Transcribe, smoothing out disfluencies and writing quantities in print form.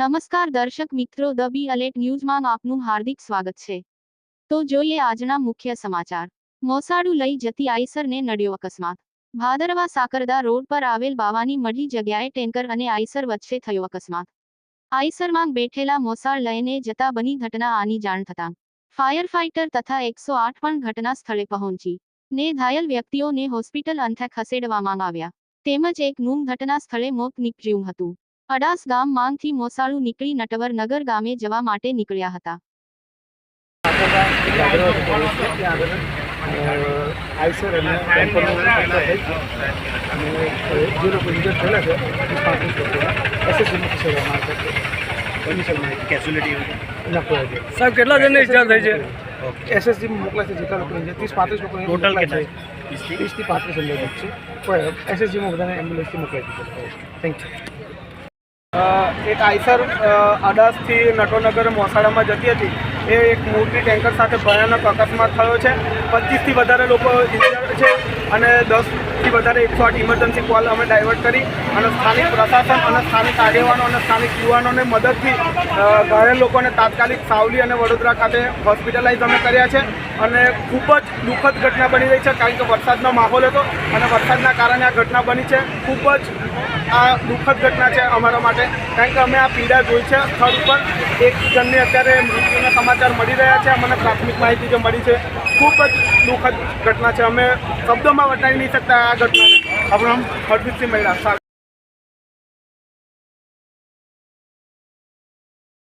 નમસ્કાર દર્શક મિત્રો, ધ બી અલેટ ન્યૂઝમાં આપનું હાર્દિક સ્વાગત છે। તો જોઈએ આજના મુખ્ય સમાચાર। મોસાળું લઈ જતી આઈસરને નડ્યો અકસ્માત। ભાદરવા સાકરદા રોડ પર આવેલ બાવાની મઢી જગ્યાએ ટેન્કર અને આઈસર વચ્ચે થયો અકસ્માત। આઈસરમાં બેઠેલા મોસાળ લઈને જતા બની ઘટના આની જાણ થતાં ફાયર ફાઇટર તથા 108 પણ ઘટના સ્થળે પહોંચી ને ઘાયલ વ્યક્તિઓને હોસ્પિટલ અંતે ખસેડવામાં આવ્યા, તેમજ એક નું ઘટના સ્થળે મોત નીપજ્યું હતું। અડાસ ગામ માંથી મોસાળું નીકળી નટવર નગર ગામે જવા માટે નીકળ્યા હતા। આઈસર અને ટેમ્પરનું જે લોકો ઇન્જર થયેલા છે 35 લોકો એસએસજીમાં ખસેડવામાં આવ્યા છે। સાહેબ કેટલા જણને ઈજા થઈ છે? એસએસજીમાં મોકલા છે જેટલા લોકો ઇન્જર 30-35 લોકો ટોટલ કેટલા? 30 થી 35 અંદાજિત છે। એસએસજીમાં બધાને એમ્બ્યુલન્સથી મોકલાઈ દીધું છે। Thank you. એક આઈસર અડાસથી નટોનગર મોસાળામાં જતી હતી, એ એક મોટી ટેન્કર સાથે ભયાનક અકસ્માત થયો છે। 25થી વધારે લોકો ઇન્જર્ડ છે અને 10થી વધારે 108 ઇમરજન્સી કોલ અમે ડાયવર્ટ કરી અને સ્થાનિક પ્રશાસન અને સ્થાનિક આગેવાનો અને સ્થાનિક યુવાનોને મદદથી ઘાયલ લોકોને તાત્કાલિક સાવલી અને વડોદરા ખાતે હોસ્પિટલાઇઝ અમે કર્યા છે। અને ખૂબ જ દુઃખદ ઘટના બની રહી છે, કારણ કે વરસાદનો માહોલ હતો અને વરસાદના કારણે આ ઘટના બની છે। ખૂબ જ આ દુઃખદ ઘટના છે અમારા માટે, કારણ કે અમે આ પીડા જોઈ છે। સ્થળ ઉપર એક જણને અત્યારે મૃત્યુના સમાચાર મળી રહ્યા છે, અમને પ્રાથમિક માહિતી જે મળી છે। ખૂબ જ દુઃખદ ઘટના છે, અમે શબ્દોમાં વર્ણવી નહીં શકતા આ ઘટનાને। આપણું નામ હરદીપસિંહ મહિલા।